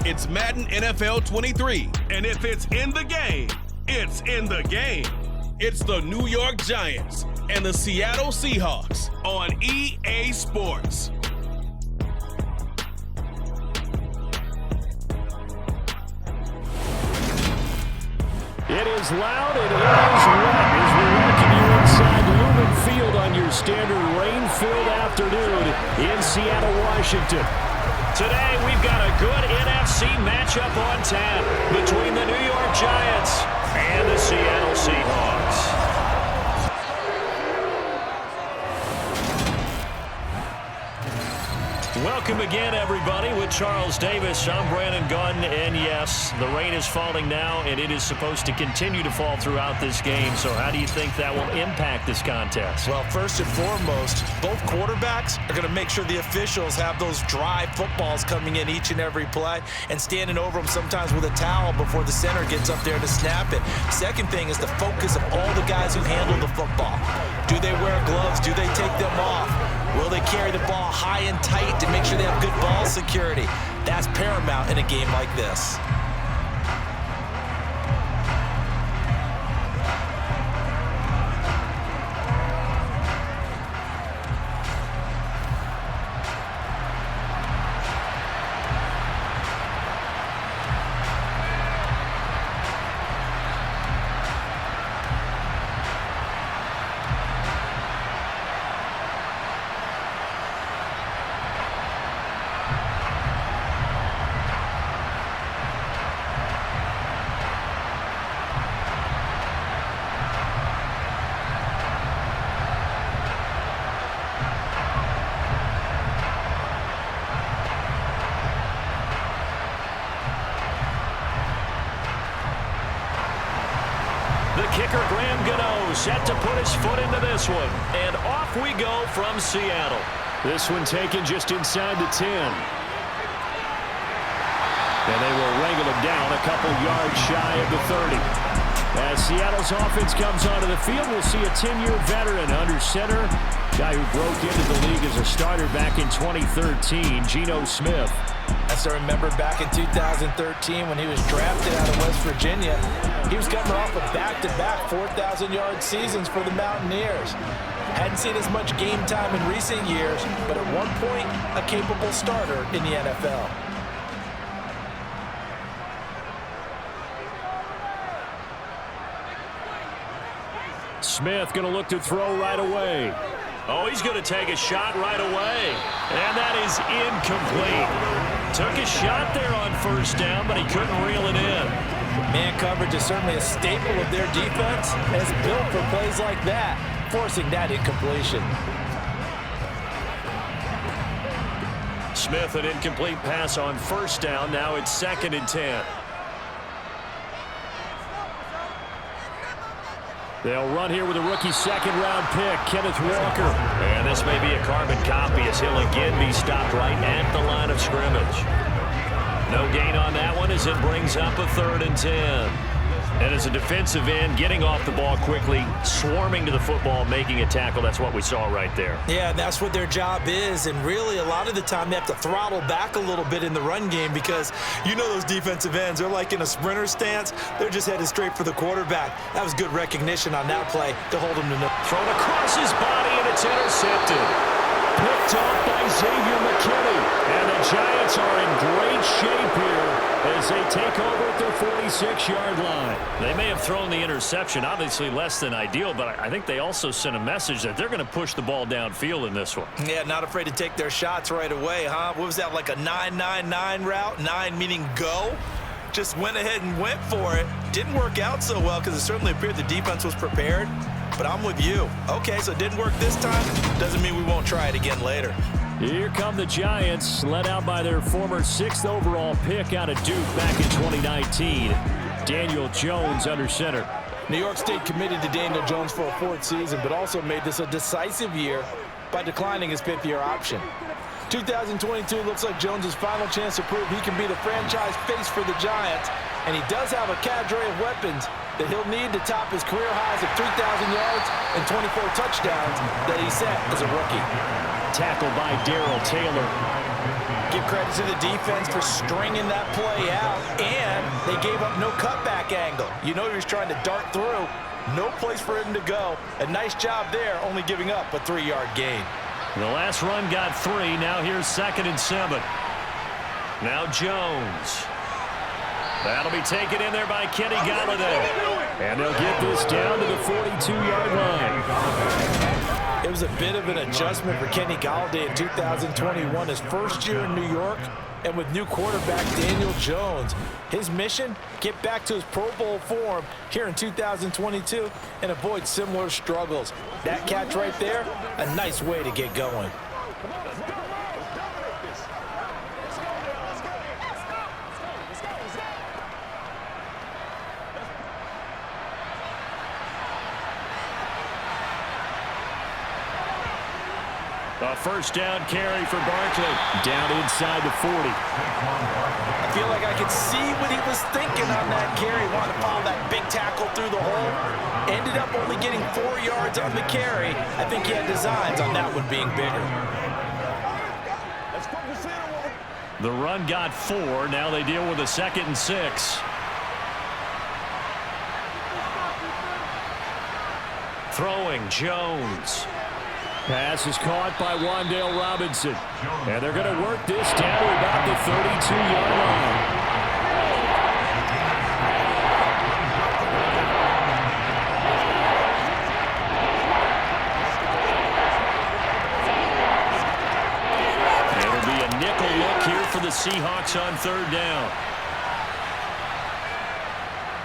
It's Madden NFL 23. And if it's in the game, it's in the game. It's the New York Giants and the Seattle Seahawks on EA Sports. It is loud and it is wet as we welcome you inside Lumen Field on your standard rain-filled afternoon in Seattle, Washington. Today we've got a good NFC matchup on tap between the New York Giants and the Seattle Seahawks. Welcome again, everybody, with Charles Davis. I'm Brandon Gunn, and yes, the rain is falling now, and it is supposed to continue to fall throughout this game. So how do you think that will impact this contest? Well, first and foremost, both quarterbacks are going to make sure the officials have those dry footballs coming in each and every play and standing over them sometimes with a towel before the center gets up there to snap it. Second thing is the focus of all the guys who handle the football. Do they wear gloves? Do they take them off? Will they carry the ball high and tight to make sure they have good ball security? That's paramount in a game like this. Kicker Graham Gano set to put his foot into this one. And off we go from Seattle. This one taken just inside the 10. And they will wrangle him down a couple yards shy of the 30. As Seattle's offense comes onto the field, we'll see a 10-year veteran under center. Guy who broke into the league as a starter back in 2013, Geno Smith. As I remember back in 2013 when he was drafted out of West Virginia, he was coming off of back-to-back 4,000-yard seasons for the Mountaineers. Hadn't seen as much game time in recent years, but at one point, a capable starter in the NFL. Smith going to look to throw right away. Oh, he's going to take a shot right away. And that is incomplete. Took a shot there on first down, but he couldn't reel it in. Man coverage is certainly a staple of their defense, and it's built for plays like that, forcing that incompletion. Smith, an incomplete pass on first down. Now it's 2nd and 10. They'll run here with a rookie second-round pick, Kenneth Walker. And this may be a carbon copy as he'll again be stopped right at the line of scrimmage. No gain on that one as it brings up a 3rd and 10. And as a defensive end, getting off the ball quickly, swarming to the football, making a tackle, that's what we saw right there. Yeah, that's what their job is, and really a lot of the time they have to throttle back a little bit in the run game because you know those defensive ends, they're like in a sprinter stance. They're just headed straight for the quarterback. That was good recognition on that play to hold him to no. Thrown across his body, and it's intercepted. Picked off by Xavier McKinney. And the Giants are in great shape here as they take over at their 46-yard line. They may have thrown the interception, obviously less than ideal, but I think they also sent a message that they're going to push the ball downfield in this one. Yeah, not afraid to take their shots right away, huh? What was that, like a 9-9-9 route? 9 meaning go? Just went ahead and went for it. Didn't work out so well because it certainly appeared the defense was prepared. But I'm with you. Okay, so it didn't work this time. Doesn't mean we won't try it again later. Here come the Giants, led out by their former 6th overall pick out of Duke back in 2019. Daniel Jones under center. New York State committed to Daniel Jones for a 4th season, but also made this a decisive year by declining his 5th-year option. 2022 looks like Jones' final chance to prove he can be the franchise face for the Giants, and he does have a cadre of weapons that he'll need to top his career highs of 3,000 yards and 24 touchdowns that he set as a rookie. Tackled by Darrell Taylor. Give credit to the defense for stringing that play out, and they gave up no cutback angle. You know he was trying to dart through. No place for him to go. A nice job there, only giving up a 3-yard gain. The last run got 3. Now here's 2nd and 7. Now Jones. That'll be taken in there by Kenny Galladay. And they'll get this down to the 42-yard line. It was a bit of an adjustment for Kenny Galladay in 2021, his first year in New York, and with new quarterback Daniel Jones. His mission, get back to his Pro Bowl form here in 2022 and avoid similar struggles. That catch right there, a nice way to get going. A first down carry for Barkley. Down inside the 40. I feel like I could see what he was thinking on that carry. Wanted to follow that big tackle through the hole. Ended up only getting 4 yards on the carry. I think he had designs on that one being bigger. The run got 4. Now they deal with a 2nd and 6. Throwing, Jones. Pass is caught by Wan'Dale Robinson. And they're going to work this down to about the 32-yard line. It'll be a nickel look here for the Seahawks on 3rd down.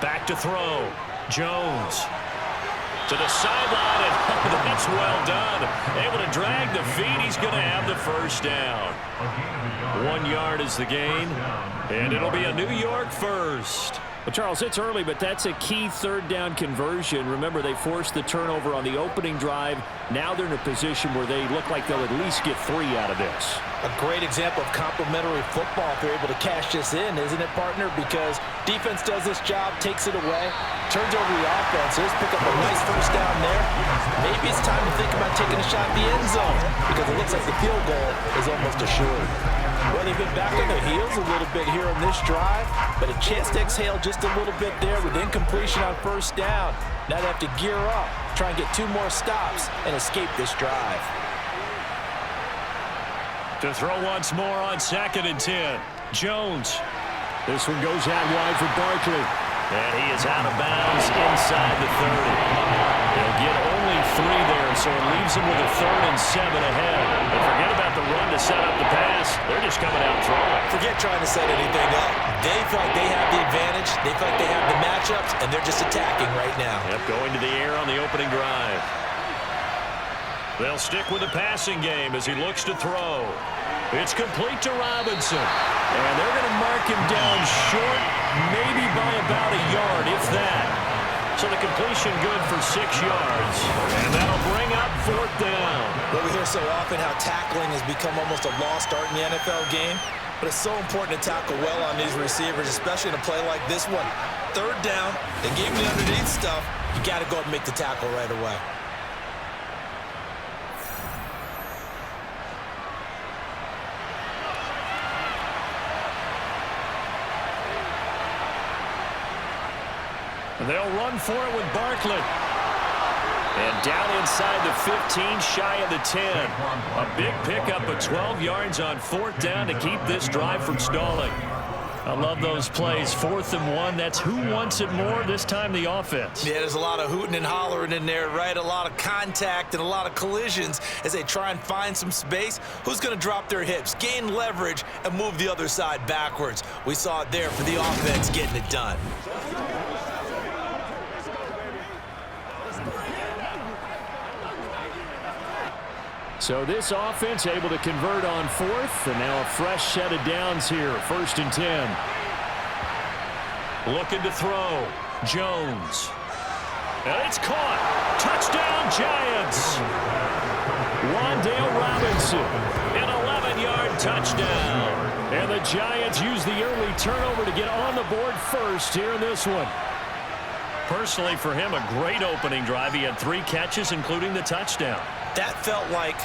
Back to throw. Jones. To the sideline, and that's well done. Able to drag the feet. He's going to have the first down. 1 yard is the gain, and it'll be a New York first. Well, Charles, it's early, but that's a key 3rd down conversion. Remember, they forced the turnover on the opening drive. Now they're in a position where they look like they'll at least get 3 out of this. A great example of complementary football if they're able to cash this in, isn't it, partner? Because defense does this job, takes it away, turns over the offense. Let's pick up a nice first down there. Maybe it's time to think about taking a shot at the end zone because it looks like the field goal is almost assured. Well, they've been back on their heels a little bit here on this drive, but a chance to exhale just a little bit there with incompletion on first down. Now they have to gear up, try and get 2 more stops and escape this drive. To throw once more on 2nd and 10. Jones. This one goes out wide for Barkley. And he is out of bounds inside the 30. They'll get only 3 there, so it leaves them with a 3rd and 7 ahead. But forget about the run to set up the pass. They're just coming out throwing. Forget trying to set anything up. They feel like they have the advantage. They feel like they have the matchups, and they're just attacking right now. Yep, going to the air on the opening drive. They'll stick with the passing game as he looks to throw. It's complete to Robinson. And they're going to mark him down short, maybe by about a yard, if that. So the completion good for 6 yards. And that'll bring up 4th down. Well, we hear so often how tackling has become almost a lost art in the NFL game. But it's so important to tackle well on these receivers, especially in a play like this one. 3rd down, they gave him the underneath stuff. You got to go and make the tackle right away. They'll run for it with Barkley. And down inside the 15, shy of the 10. A big pickup of 12 yards on 4th down to keep this drive from stalling. I love those plays. 4th and 1, that's who wants it more, this time the offense. Yeah, there's a lot of hooting and hollering in there, right? A lot of contact and a lot of collisions as they try and find some space. Who's going to drop their hips, gain leverage, and move the other side backwards? We saw it there for the offense getting it done. So this offense able to convert on 4th, and now a fresh set of downs here, 1st and 10. Looking to throw. Jones. And it's caught. Touchdown, Giants. Wan'Dale Robinson. An 11-yard touchdown. And the Giants use the early turnover to get on the board first here in this one. Personally, for him, a great opening drive. He had 3 catches, including the touchdown. That felt like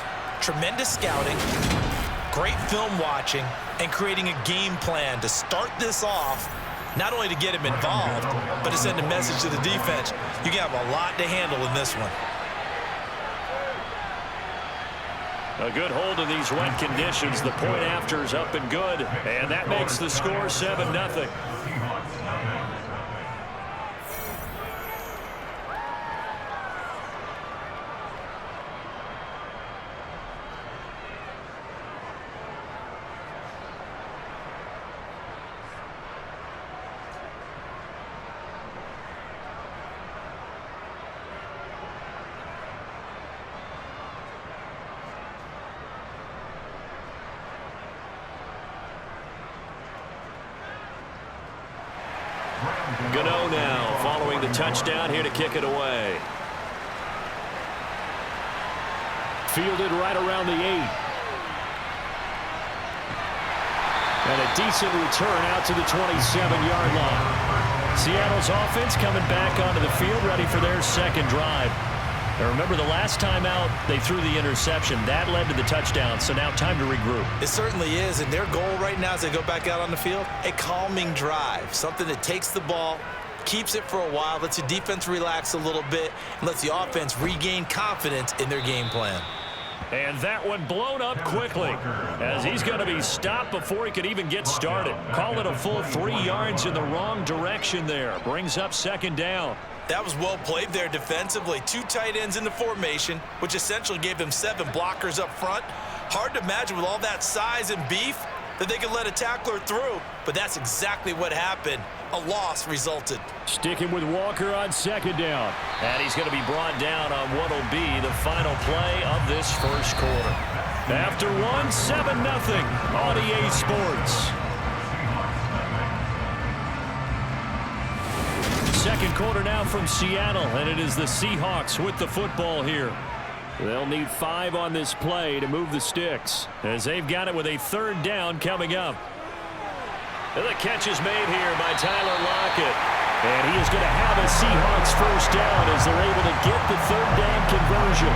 tremendous scouting, Great film watching and creating a game plan to start this off, not only to get him involved, but to send a message to the defense. You have a lot to handle in this one. A good hold in these wet conditions. The point after is up and good, and that makes the score 7-0. Gano now following the touchdown here to kick it away. Fielded right around the 8. And a decent return out to the 27-yard line. Seattle's offense coming back onto the field, ready for their second drive. Now remember, the last time out, they threw the interception. That led to the touchdown, so now time to regroup. It certainly is, and their goal right now as they go back out on the field, a calming drive, something that takes the ball, keeps it for a while, lets the defense relax a little bit, and lets the offense regain confidence in their game plan. And that one blown up quickly as he's going to be stopped before he could even get started. Call it a full 3 yards in the wrong direction there. Brings up second down. That was well played there defensively. 2 tight ends in the formation, which essentially gave them 7 blockers up front. Hard to imagine with all that size and beef that they could let a tackler through, but that's exactly what happened. A loss resulted. Sticking with Walker on second down. And he's going to be brought down on what will be the final play of this first quarter. After 7-0 on EA Sports. Second quarter now from Seattle, and it is the Seahawks with the football here. They'll need 5 on this play to move the sticks, as they've got it with a third down coming up. And the catch is made here by Tyler Lockett. And he is going to have a Seahawks first down as they're able to get the third down conversion.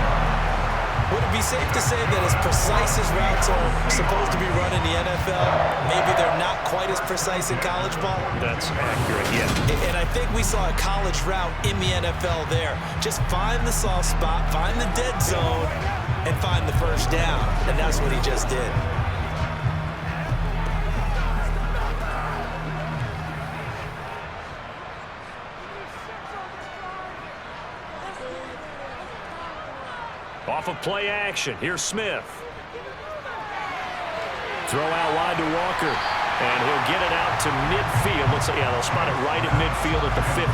Would it be safe to say that as precise as routes are supposed to be run in the NFL, maybe they're not quite as precise in college ball? That's accurate, yeah. And I think we saw a college route in the NFL there. Just find the soft spot, find the dead zone, and find the first down. And that's what he just did. Off of play action, here's Smith. Throw out wide to Walker. And he'll get it out to midfield. They'll spot it right at midfield at the 50.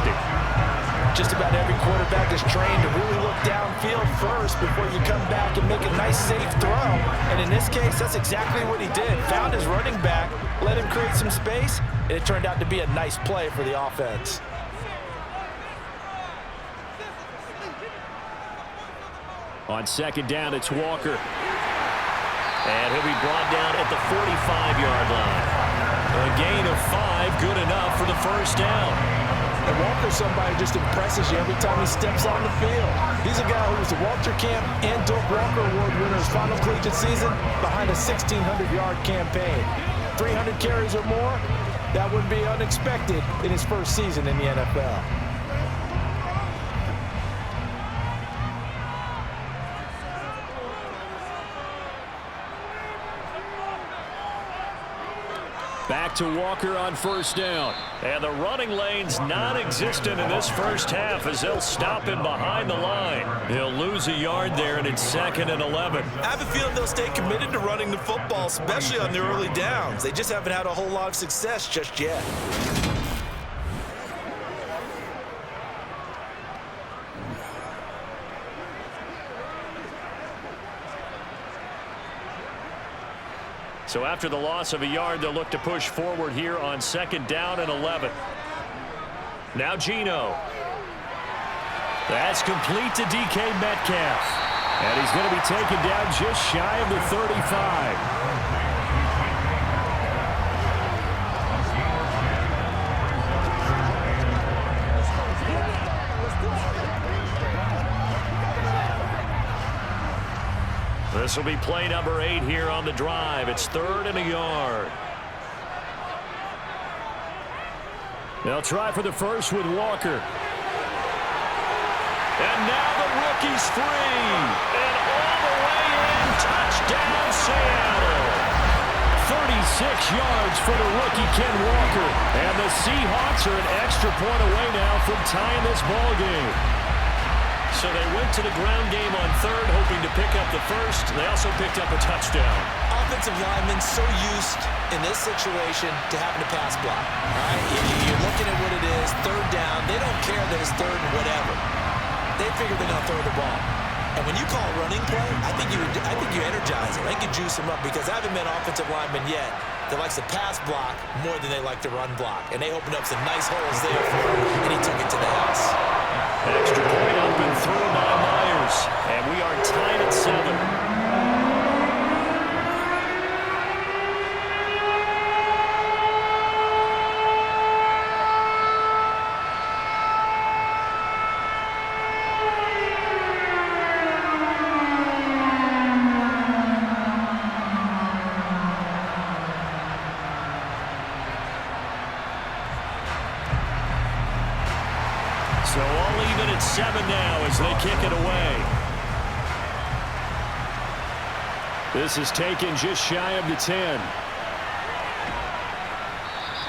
Just about every quarterback is trained to really look downfield first before you come back and make a nice, safe throw. And in this case, that's exactly what he did. Found his running back, let him create some space, and it turned out to be a nice play for the offense. On second down, it's Walker. And he'll be brought down at the 45-yard line. A gain of 5, good enough for the first down. And Walker's somebody who just impresses you every time he steps on the field. He's a guy who was the Walter Camp and Doak Walker Award winner's final collegiate season behind a 1,600-yard campaign. 300 carries or more, that wouldn't be unexpected in his first season in the NFL. Back to Walker on first down. And the running lane's non-existent in this first half as they'll stop him behind the line. He'll lose a yard there, and it's 2nd and 11. I have a feeling they'll stay committed to running the football, especially on the early downs. They just haven't had a whole lot of success just yet. So after the loss of a yard, they'll look to push forward here on 2nd down and 11. Now Geno. That's complete to DK Metcalf. And he's going to be taken down just shy of the 35. This will be play number 8 here on the drive. It's 3rd and a yard. They'll try for the first with Walker. And now the rookie's free. And all the way in, touchdown Seattle. 36 yards for the rookie Ken Walker. And the Seahawks are an extra point away now from tying this ball game. So they went to the ground game on 3rd, hoping to pick up the first. They also picked up a touchdown. Offensive linemen so used in this situation to having to pass block. All right? You're looking at what it is, 3rd down. They don't care that it's 3rd and whatever. They figure they're going to throw the ball. And when you call a running play, I think you energize them. I think you juice them up because I haven't met an offensive lineman yet that likes to pass block more than they like to run block. And they opened up some nice holes there for him, and he took it to the house. Extra point up and through by Myers. And we are tied at 7. So all even at 7 now as they kick it away. This is taken just shy of the 10.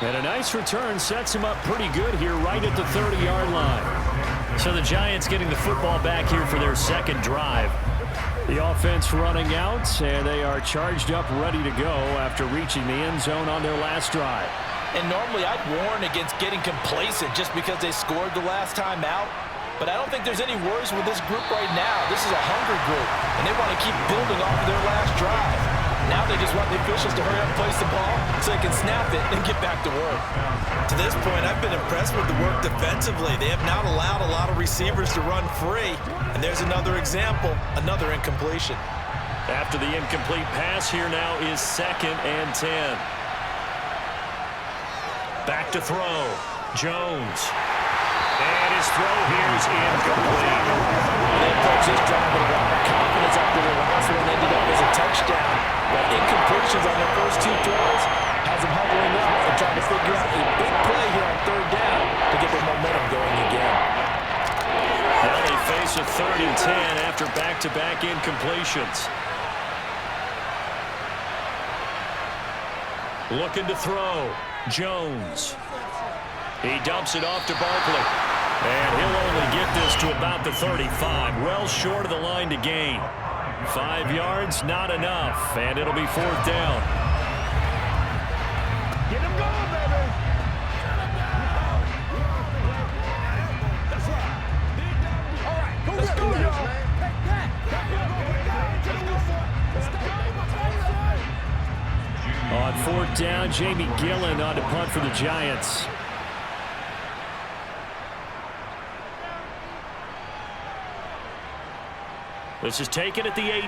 And a nice return sets him up pretty good here right at the 30-yard line. So the Giants getting the football back here for their 2nd drive. The offense running out, and they are charged up, ready to go after reaching the end zone on their last drive. And normally I'd warn against getting complacent just because they scored the last time out. But I don't think there's any worries with this group right now. This is a hungry group, and they want to keep building off of their last drive. Now they just want the officials to hurry up and place the ball so they can snap it and get back to work. To this point, I've been impressed with the work defensively. They have not allowed a lot of receivers to run free. And there's another example, another incompletion. After the incomplete pass, here now is 2nd and 10. Back to throw. Jones. And his throw here is incomplete. They approached this drive with a lot of confidence after the last one ended up as a touchdown. But incompletions on their first 2 throws has them hovering up and trying to figure out a big play here on 3rd down to get their momentum going again. Now they face a 3rd and 10 after back-to-back incompletions. Looking to throw. Jones. He dumps it off to Barkley. And he'll only get this to about the 35. Well short of the line to gain. 5 yards, not enough. And it'll be 4th down. Get him going, baby. All right, let's go, y'all. On 4th down, Jamie Gillen on to punt for the Giants. This is taken at the 18.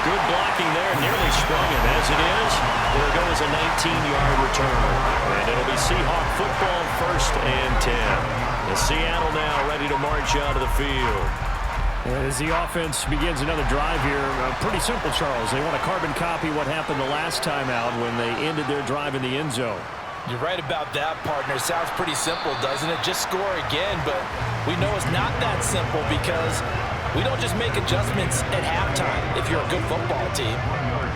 Good blocking there, nearly sprung him. As it is, there goes a 19-yard return. And it'll be Seahawk football, 1st and 10. The Seattle now ready to march out of the field. As the offense begins another drive here, pretty simple, Charles. They want to carbon copy what happened the last time out when they ended their drive in the end zone. You're right about that, partner. It sounds pretty simple, doesn't it? Just score again, but we know it's not that simple because we don't just make adjustments at halftime if you're a good football team.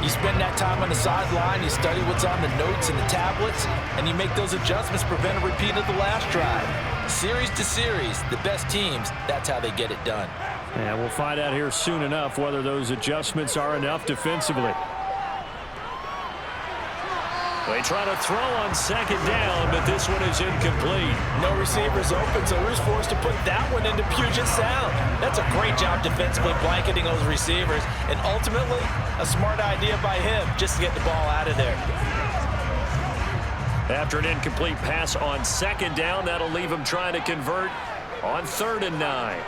You spend that time on the sideline, you study what's on the notes and the tablets, and you make those adjustments, prevent a repeat of the last drive. Series to series, the best teams, that's how they get it done. And we'll find out here soon enough whether those adjustments are enough defensively. They try to throw on 2nd down, but this one is incomplete. No receivers open, so Rue's forced to put that one into Puget Sound. That's a great job defensively blanketing those receivers, and ultimately, a smart idea by him just to get the ball out of there. After an incomplete pass on 2nd down, that'll leave him trying to convert on 3rd and 9.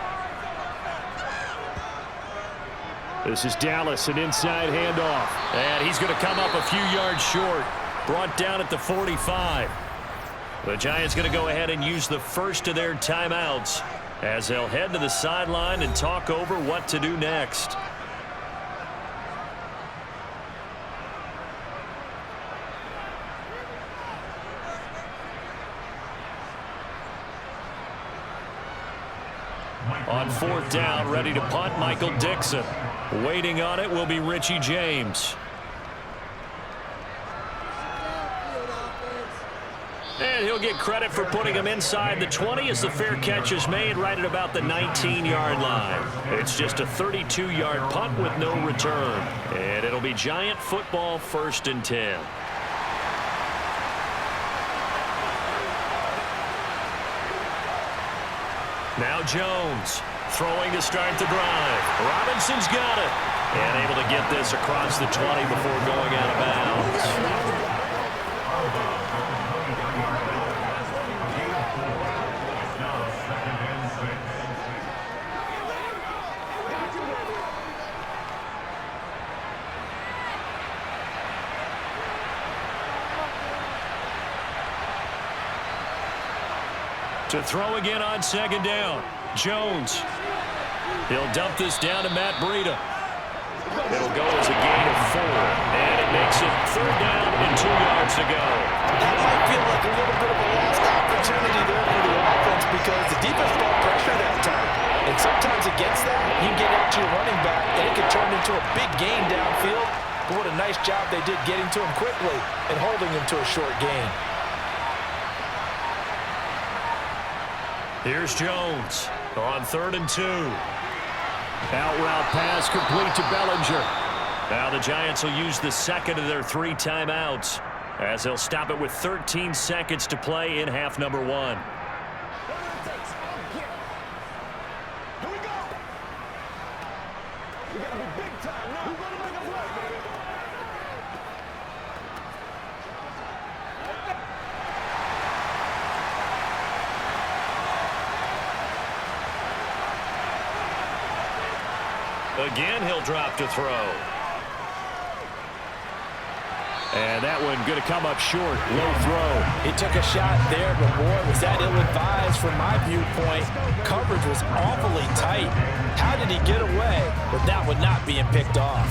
This is Dallas, an inside handoff. And he's going to come up a few yards short. Brought down at the 45. The Giants going to go ahead and use the first of their timeouts as they'll head to the sideline and talk over what to do next. On 4th down, ready to punt, Michael Dixon. Waiting on it will be Richie James. And he'll get credit for putting him inside the 20 as the fair catch is made right at about the 19-yard line. It's just a 32-yard punt with no return. And it'll be Giant football, 1st and 10. Now Jones throwing to start the drive. Robinson's got it. And able to get this across the 20 before going out of bounds. To throw again on 2nd down. Jones. He'll dump this down to Matt Breida. It'll go as a gain of 4. And it makes it 3rd down and 2 yards to go. That might feel like a little bit of a lost opportunity there for the offense because the defense brought pressure that time. And sometimes against that, you get out to your running back, and it can turn into a big gain downfield. But what a nice job they did getting to him quickly and holding him to a short gain. Here's Jones on 3rd and 2. Out route pass complete to Bellinger. Now the Giants will use the second of their 3 timeouts as they'll stop it with 13 seconds to play in half number 1. Again, he'll drop to throw. And that one going to come up short. Low throw. He took a shot there, but boy, was that ill-advised from my viewpoint. Coverage was awfully tight. How did he get away with that one not being picked off?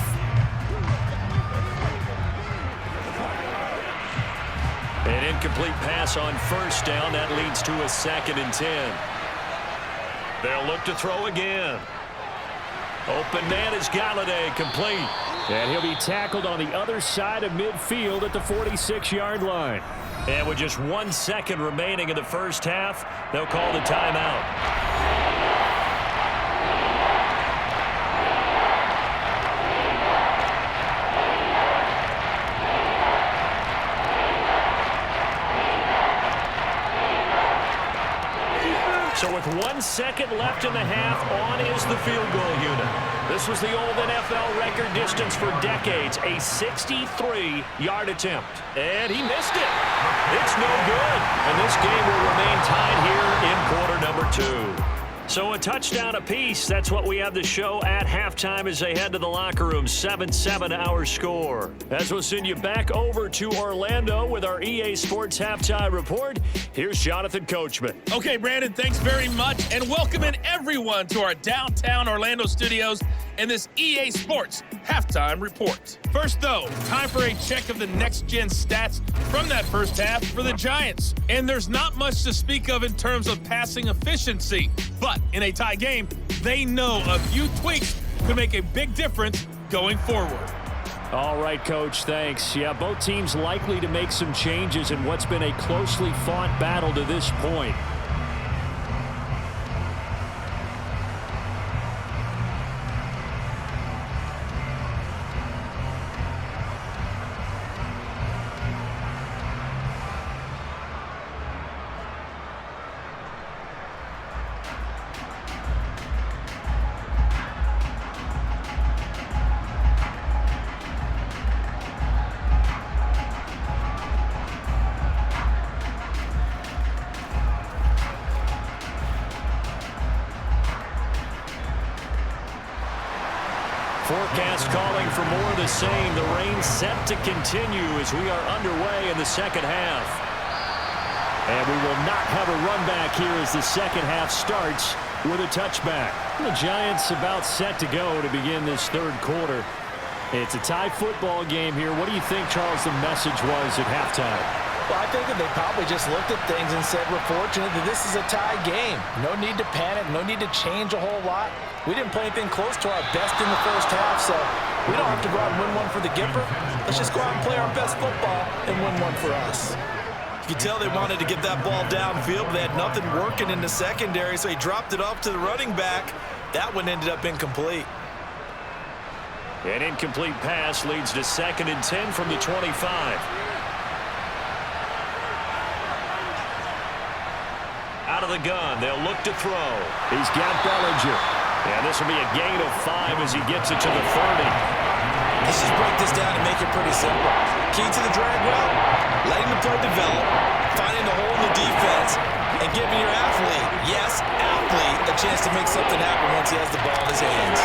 An incomplete pass on 1st down. That leads to a 2nd and 10. They'll look to throw again. Open man is Galladay, complete. And he'll be tackled on the other side of midfield at the 46-yard line. And with just 1 second remaining in the first half, they'll call the timeout. So with 1 second left in the half, on is the field goal unit. This was the old NFL record distance for decades, a 63-yard attempt. And he missed it. It's no good. And this game will remain tied here in quarter number 2. So a touchdown apiece. That's what we have to show at halftime as they head to the locker room. 7-7 our score. As we'll send you back over to Orlando with our EA Sports Halftime Report, here's Jonathan Coachman. Okay, Brandon, thanks very much. And welcome in everyone to our downtown Orlando studios and this EA Sports Halftime Report. First, though, time for a check of the next-gen stats from that first half for the Giants. And there's not much to speak of in terms of passing efficiency. But in a tie game, they know a few tweaks could make a big difference going forward. All right, Coach, thanks. Yeah, both teams likely to make some changes in what's been a closely fought battle to this point. Forecast calling for more of the same. The rain set to continue as we are underway in the second half. And we will not have a run back here as the second half starts. with a touchback. The Giants about set to go to begin this third quarter. It's a tie football game here. What do you think, Charles, the message was at halftime? Well, I think that they probably just looked at things and said, we're fortunate that this is a tie game. No need to panic, no need to change a whole lot. We didn't play anything close to our best in the first half, so we don't have to go out and win one for the Gipper. Let's just go out and play our best football and win one for us. You can tell they wanted to get that ball downfield, but they had nothing working in the secondary, so he dropped it off to the running back. That one ended up incomplete. An incomplete pass leads to 2nd and 10 from the 25. Out of the gun, they'll look to throw. He's got Bellinger. And this will be a gain of 5 as he gets it to the 30. Let's just break this down and make it pretty simple. Key to the drag route, letting the play develop, finding the hole in the defense, and giving your athlete, yes, athlete, a chance to make something happen once he has the ball in his hands.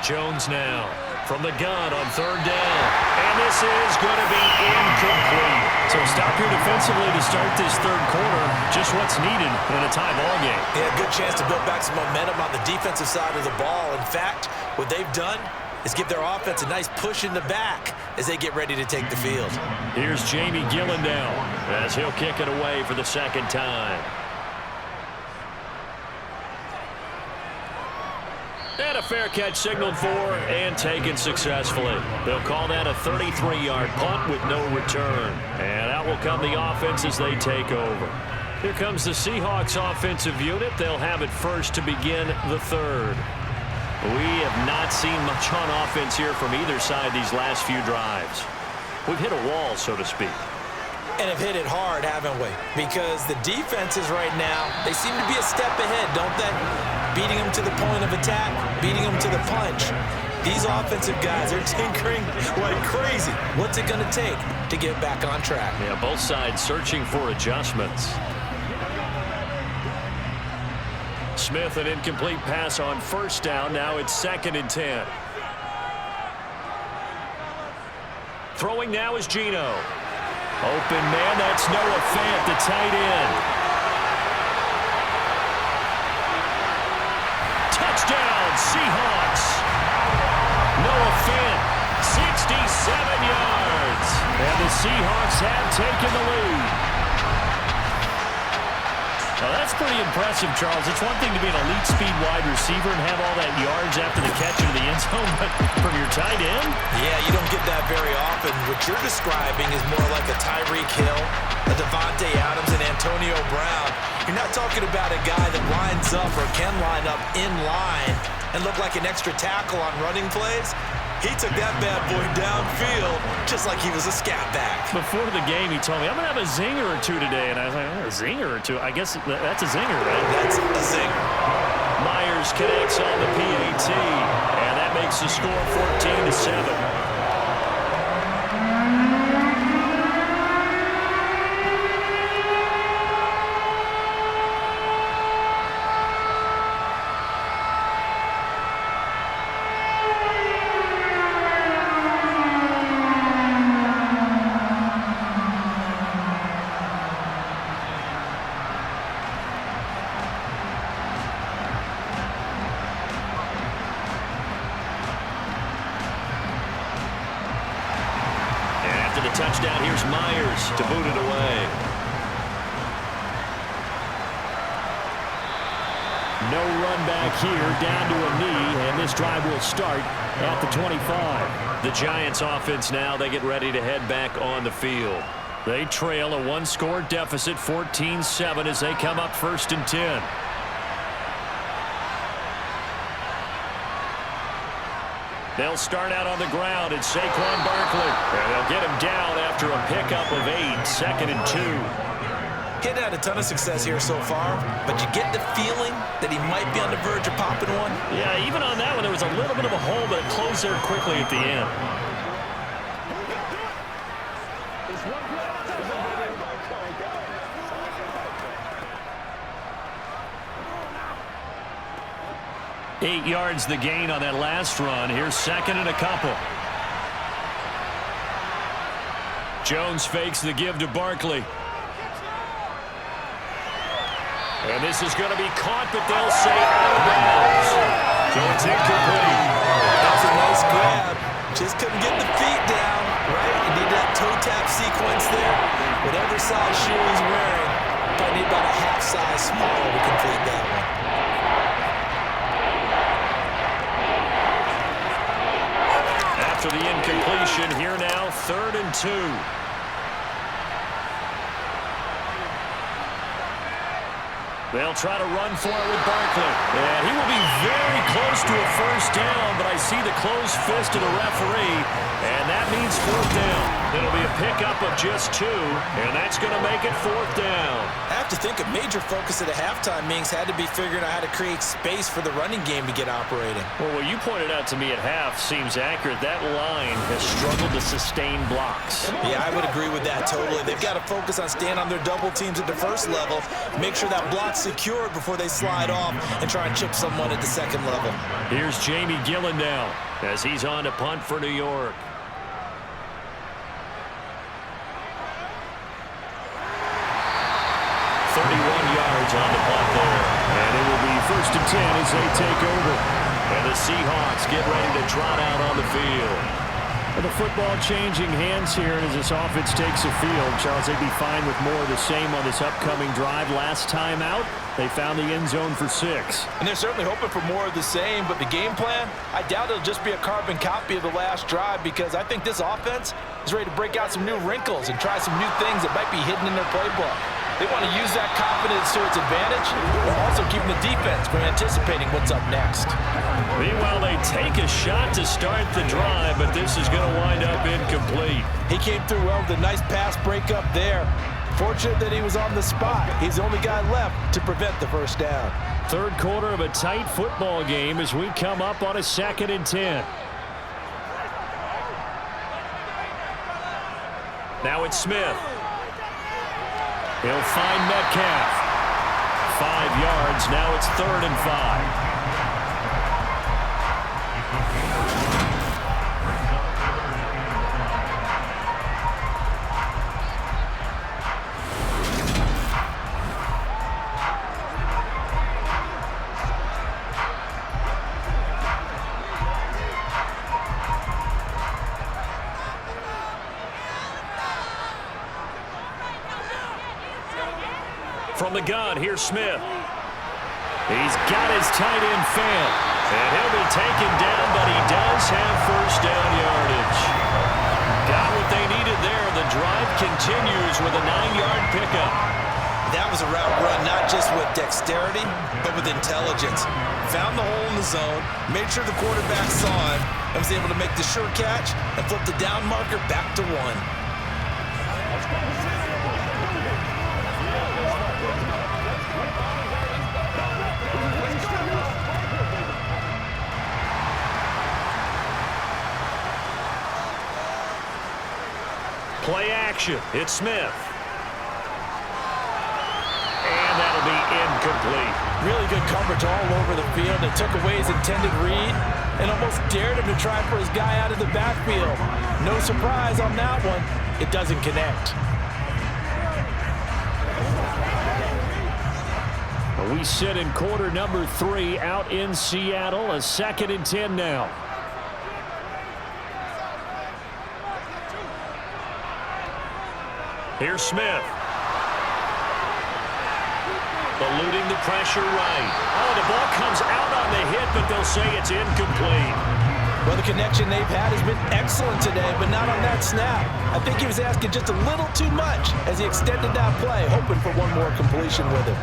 Jones now from the gun on 3rd down. And this is going to be incomplete. So stop here defensively to start this third quarter. Just what's needed in a tie ball game. They had a good chance to build back some momentum on the defensive side of the ball. In fact, what they've done is give their offense a nice push in the back as they get ready to take the field. Here's Jamie Gillen now as he'll kick it away for the 2nd time. And a fair catch signaled for and taken successfully. They'll call that a 33-yard punt with no return. And out will come the offense as they take over. Here comes the Seahawks offensive unit. They'll have it first to begin the third. We have not seen much on offense here from either side these last few drives. We've hit a wall, so to speak. And have hit it hard, haven't we? Because the defenses right now, they seem to be a step ahead, don't they? Beating them to the point of attack, beating them to the punch. These offensive guys are tinkering like crazy. What's it going to take to get back on track? Yeah, both sides searching for adjustments. Smith, an incomplete pass on 1st down. Now it's 2nd and 10. Throwing now is Geno. Open man, that's Noah Fant, the tight end. Touchdown, Seahawks. Noah Fant, 67 yards. And the Seahawks have taken the lead. Now that's pretty impressive, Charles. It's one thing to be an elite speed wide receiver and have all that yards after the catch into the end zone, but from your tight end? Yeah, you don't get that very often. What you're describing is more like a Tyreek Hill, a Devontae Adams, and Antonio Brown. You're not talking about a guy that lines up or can line up in line and look like an extra tackle on running plays. He took that bad boy downfield just like he was a scat back. Before the game, he told me, I'm going to have a zinger or two today. And I was like, oh, a zinger or two? I guess that's a zinger, right? That's a zinger. Myers connects on the PAT, and that makes the score 14-7. Touchdown, here's Myers to boot it away. No run back here, down to a knee, and this drive will start at the 25. The Giants offense now, they get ready to head back on the field. They trail a one-score deficit, 14-7, as they come up 1st and 10. They'll start out on the ground. It's Saquon Barkley. And they'll get him down after a pickup of 8, 2nd and 2. He'd had a ton of success here so far, but you get the feeling that he might be on the verge of popping one. Yeah, even on that one, there was a little bit of a hole, but it closed there quickly at the end. Eight yards the gain on that last run. Here's 2nd and a couple. Jones fakes the give to Barkley. And this is going to be caught, but they'll say out of bounds. So it's incomplete. That's a nice grab. Just couldn't get the feet down, right? You need that toe tap sequence there. Whatever size shoe he's wearing, probably need about a half size smaller to complete that one. After the incompletion, here now, 3rd and 2. They'll try to run for it with Barkley. And he will be very close to a first down, but I see the closed fist of the referee, and that means 4th down. It'll be a pickup of just 2, and that's going to make it 4th down. I have to think a major focus at the halftime meetings had to be figuring out how to create space for the running game to get operating. Well, what you pointed out to me at half seems accurate. That line has struggled to sustain blocks. Yeah, I would agree with that totally. They've got to focus on staying on their double teams at the first level, make sure that block's secured before they slide off and try and chip someone at the second level. Here's Jamie Gillen now as he's on to punt for New York. 31 yards on the punt there. And it will be 1st and 10 as they take over. And the Seahawks get ready to trot out on the field. And the football changing hands here as this offense takes the field. Charles, they'd be fine with more of the same on this upcoming drive. Last time out, they found the end zone for 6. And they're certainly hoping for more of the same, but the game plan, I doubt it'll just be a carbon copy of the last drive, because I think this offense is ready to break out some new wrinkles and try some new things that might be hidden in their playbook. They want to use that confidence to its advantage, while also keeping the defense from anticipating what's up next. Meanwhile, they take a shot to start the drive, but this is going to wind up incomplete. He came through well with a nice pass breakup there. Fortunate that he was on the spot. He's the only guy left to prevent the first down. 3rd quarter of a tight football game as we come up on a 2nd and 10. Now it's Smith. He'll find Metcalf. 5 yards. Now it's 3rd and 5. From the gun, here's Smith. He's got his tight end fan. And he'll be taken down, but he does have first down yardage. Got what they needed there. The drive continues with a 9-yard pickup. That was a route run, not just with dexterity, but with intelligence. Found the hole in the zone, made sure the quarterback saw it, and was able to make the sure catch and flip the down marker back to 1. Play action. It's Smith. And that'll be incomplete. Really good coverage all over the field. It took away his intended read and almost dared him to try for his guy out of the backfield. No surprise on that one. It doesn't connect. We sit in quarter number 3 out in Seattle. A 2nd and 10 now. Here's Smith. Eluding the pressure right. Oh, the ball comes out on the hit, but they'll say it's incomplete. Well, the connection they've had has been excellent today, but not on that snap. I think he was asking just a little too much as he extended that play, hoping for one more completion with it.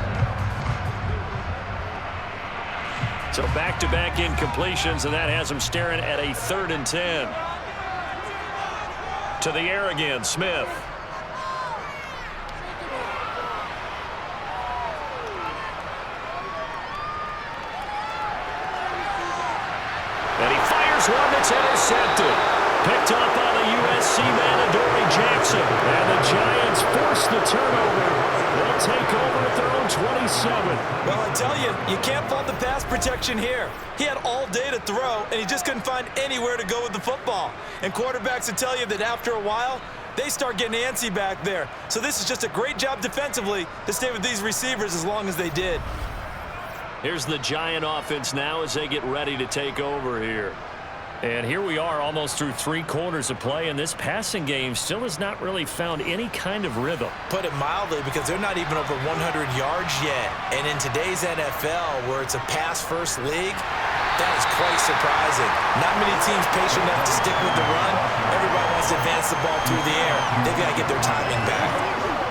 So back-to-back incompletions, and that has him staring at a 3rd and 10. To the air again, Smith. And he fires one that's intercepted. Picked up by the USC man, Adoree Jackson. And the Giants force the turnover. They'll take over at their own 27. Well, I tell you, you can't fault the pass protection here. He had all day to throw, and he just couldn't find anywhere to go with the football. And quarterbacks will tell you that after a while, they start getting antsy back there. So this is just a great job defensively to stay with these receivers as long as they did. Here's the Giant offense now as they get ready to take over here. And here we are almost through 3 quarters of play, and this passing game still has not really found any kind of rhythm. Put it mildly, because they're not even over 100 yards yet. And in today's NFL, where it's a pass-first league, that is quite surprising. Not many teams patient enough to stick with the run. Everybody wants to advance the ball through the air. They've got to get their timing back.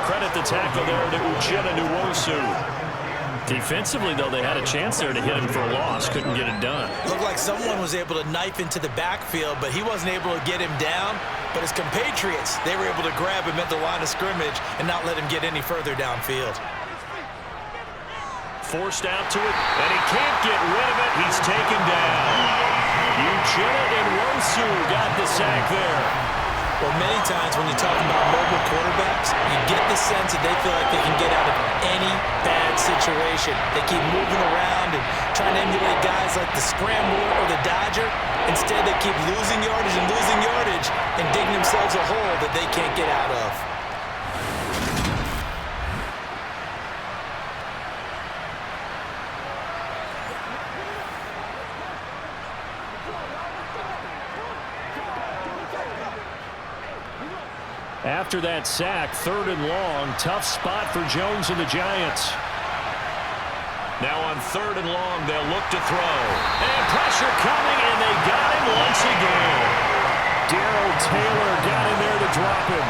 Credit the tackle there to Uchenna Nwosu. Defensively, though, they had a chance there to hit him for a loss. Couldn't get it done. Looked like someone was able to knife into the backfield, but he wasn't able to get him down. But his compatriots, they were able to grab him at the line of scrimmage and not let him get any further downfield. Forced out to it, and he can't get rid of it. He's taken down. Uchenna Nwosu got the sack there. Well, many times when you're talking about mobile quarterbacks, you get the sense that they feel like they can get out of any bad situation. They keep moving around and trying to emulate guys like the Scrambler or the Dodger. Instead, they keep losing yardage and digging themselves a hole that they can't get out of. After that sack, 3rd and long, tough spot for Jones and the Giants. Now on 3rd and long, they'll look to throw. And pressure coming, and they got him once again. Darrell Taylor got in there to drop him.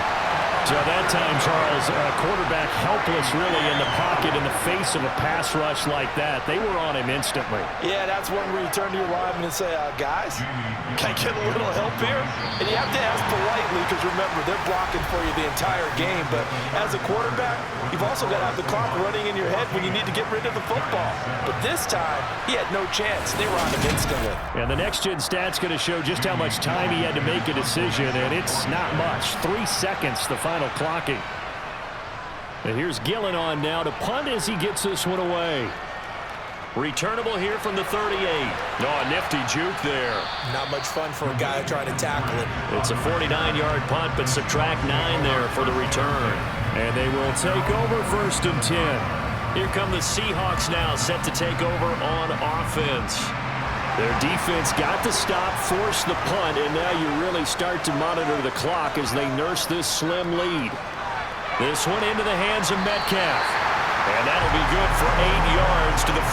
So that time, Charles, quarterback helpless really in the pocket in the face of a pass rush like that. They were on him instantly. Yeah, that's one where you turn to your lineman and say, guys, can I get a little help here? And you have to ask politely because, remember, they're blocking for you the entire game. But as a quarterback, you've also got to have the clock running in your head when you need to get rid of the football. But this time, he had no chance. They were on him instantly. And the next-gen stat's going to show just how much time he had to make a decision, and it's not much. 3 seconds, the final clocking. And here's Gillen on now to punt as he gets this one away. Returnable here from the 38. Oh, a nifty juke there. Not much fun for a guy trying to tackle it. It's a 49-yard punt, but subtract 9 there for the return. And they will take over 1st and 10. Here come the Seahawks now, set to take over on offense. Their defense got the stop, forced the punt, and now you really start to monitor the clock as they nurse this slim lead. This one into the hands of Metcalf. And that'll be good for 8 yards to the 45.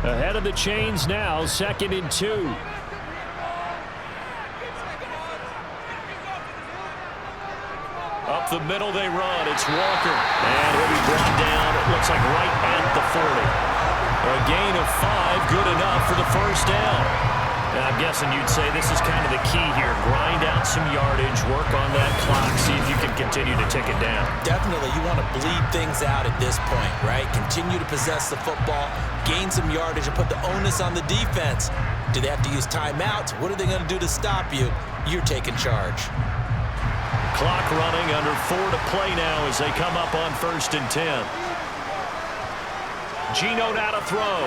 Ahead of the chains now, 2nd and 2. Up the middle they run. It's Walker. And he'll be brought down, it looks like right at the 40. A gain of 5, good enough for the 1st down. And I'm guessing you'd say this is kind of the key here. Grind out some yardage, work on that clock, see if you can continue to tick it down. Definitely, you want to bleed things out at this point, right? Continue to possess the football, gain some yardage, and put the onus on the defense. Do they have to use timeouts? What are they going to do to stop you? You're taking charge. Clock running, under 4 to play now as they come up on 1st and 10. Geno now to throw.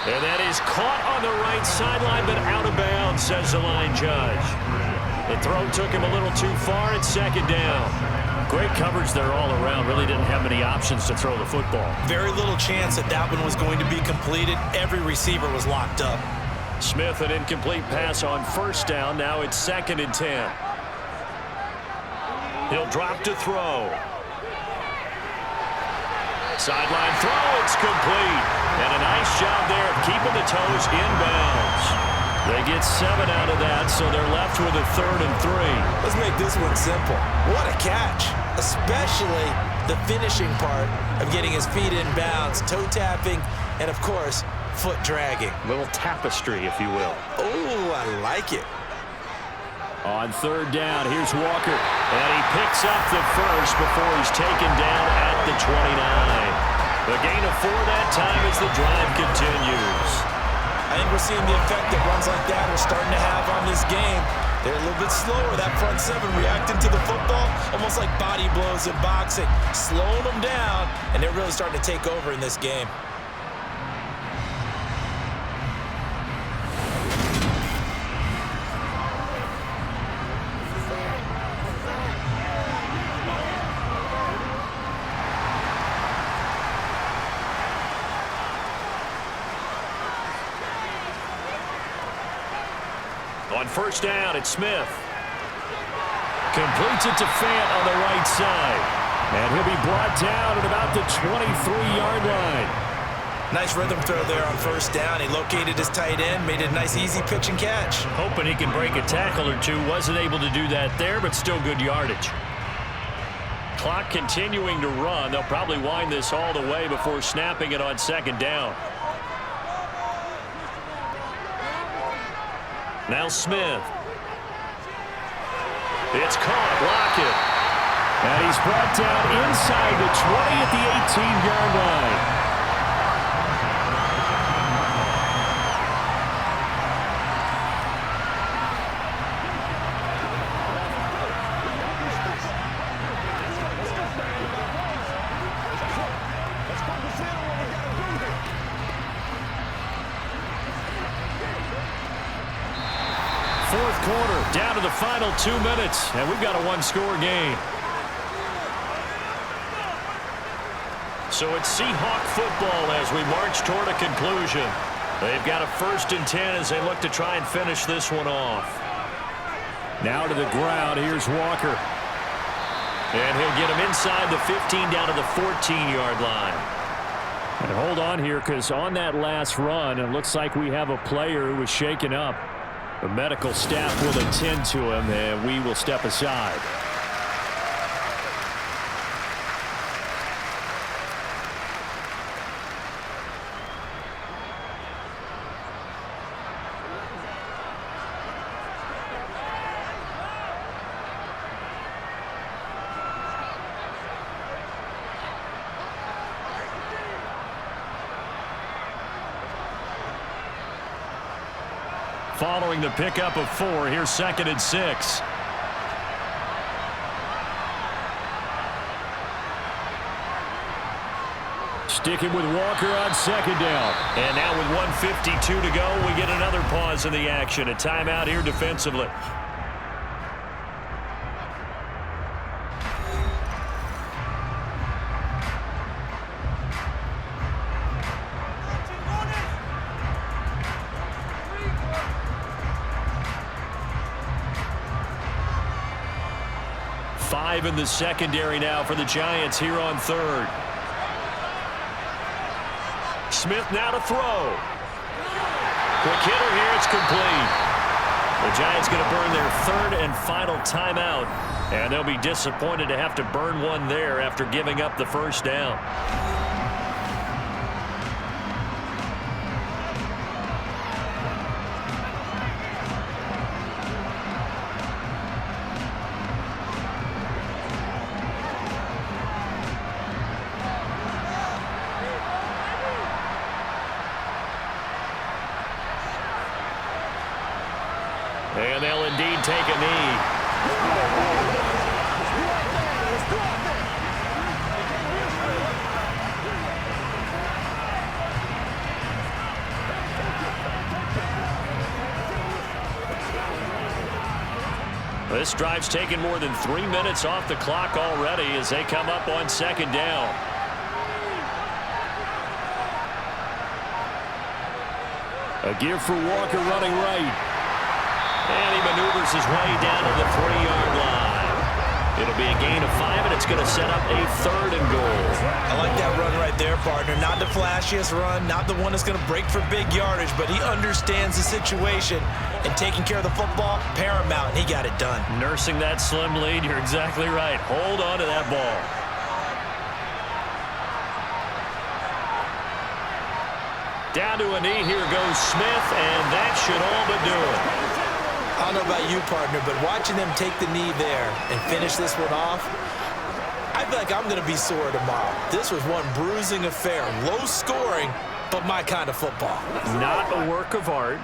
And that is caught on the right sideline, but out of bounds, says the line judge. The throw took him a little too far. It's 2nd down. Great coverage there all around. Really didn't have many options to throw the football. Very little chance that that one was going to be completed. Every receiver was locked up. Smith, an incomplete pass on 1st down. Now it's 2nd and 10. He'll drop to throw. Sideline throw, it's complete. And a nice job there of keeping the toes inbounds. They get 7 out of that, so they're left with a 3rd and 3. Let's make this one simple. What a catch, especially the finishing part of getting his feet in bounds, toe tapping, and of course, foot dragging. Little tapestry, if you will. Oh, I like it. On 3rd down, here's Walker. And he picks up the 1st before he's taken down at the 29. The gain of 4 that time as the drive continues. I think we're seeing the effect that runs like that are starting to have on this game. They're a little bit slower, that front seven, reacting to the football, almost like body blows in boxing, slowing them down, and they're really starting to take over in this game. On first down, it's Smith. Completes it to Fant on the right side. And he'll be brought down at about the 23-yard line. Nice rhythm throw there on first down. He located his tight end, made it a nice easy pitch and catch. Hoping he can break a tackle or two. Wasn't able to do that there, but still good yardage. Clock continuing to run. They'll probably wind this all the way before snapping it on second down. Now Smith. It's caught. Lockett. And he's brought down inside the 20 at the 18-yard line. Fourth quarter, down to the final 2 minutes, and we've got a one-score game. So it's Seahawk football as we march toward a conclusion. They've got a 1st and 10 as they look to try and finish this one off. Now to the ground, here's Walker. And he'll get him inside the 15 down to the 14-yard line. And hold on here, because on that last run, it looks like we have a player who was shaken up. The medical staff will attend to him, and we will step aside. Following the pickup of 4, here's 2nd and 6. Sticking with Walker on 2nd down. And now with 1:52 to go, we get another pause in the action. A timeout here defensively. Five in the secondary now for the Giants here on 3rd. Smith now to throw. Quick hitter here, it's complete. The Giants going to burn their 3rd and final timeout, and they'll be disappointed to have to burn one there after giving up the 1st down. And they'll indeed take a knee. This drive's taken more than 3 minutes off the clock already as they come up on 2nd down. A give for Walker running right. And he maneuvers his way down to the 3-yard line. It'll be a gain of 5, and it's going to set up a 3rd and goal. I like that run right there, partner. Not the flashiest run, not the one that's going to break for big yardage, but he understands the situation, and taking care of the football, paramount, and he got it done. Nursing that slim lead, you're exactly right. Hold on to that ball. Down to a knee, here goes Smith, and that should all but do it. I don't know about you, partner, but watching them take the knee there and finish this one off, I feel like I'm going to be sore tomorrow. This was one bruising affair. Low scoring, but my kind of football. Not a work of art,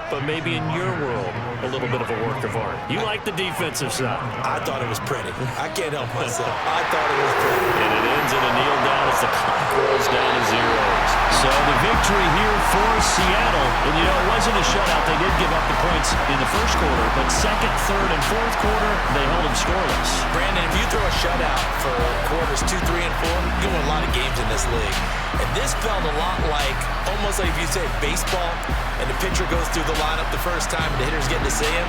but maybe in your world, a little bit of a work of art. You like the defensive side. I thought it was pretty. I can't help myself. I thought it was pretty. And it ends in a kneel down as the clock rolls down to zeros. So the victory here for Seattle. And, you know, it wasn't a shutout. They did give up the points in the first quarter, but second, third, and fourth quarter, they held them scoreless. Brandon, if you throw a shutout for quarters 2, 3, and 4, you win a lot of games in this league. And this felt a lot like, almost like if you say baseball, and the pitcher goes through the lineup the first time and the hitters get to see him,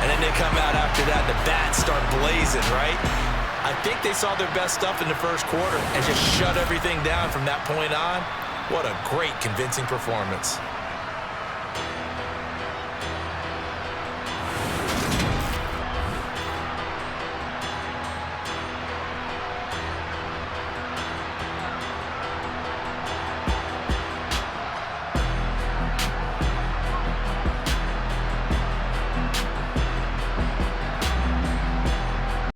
and then they come out after that and the bats start blazing, right? I think they saw their best stuff in the first quarter and just shut everything down from that point on. What a great, convincing performance.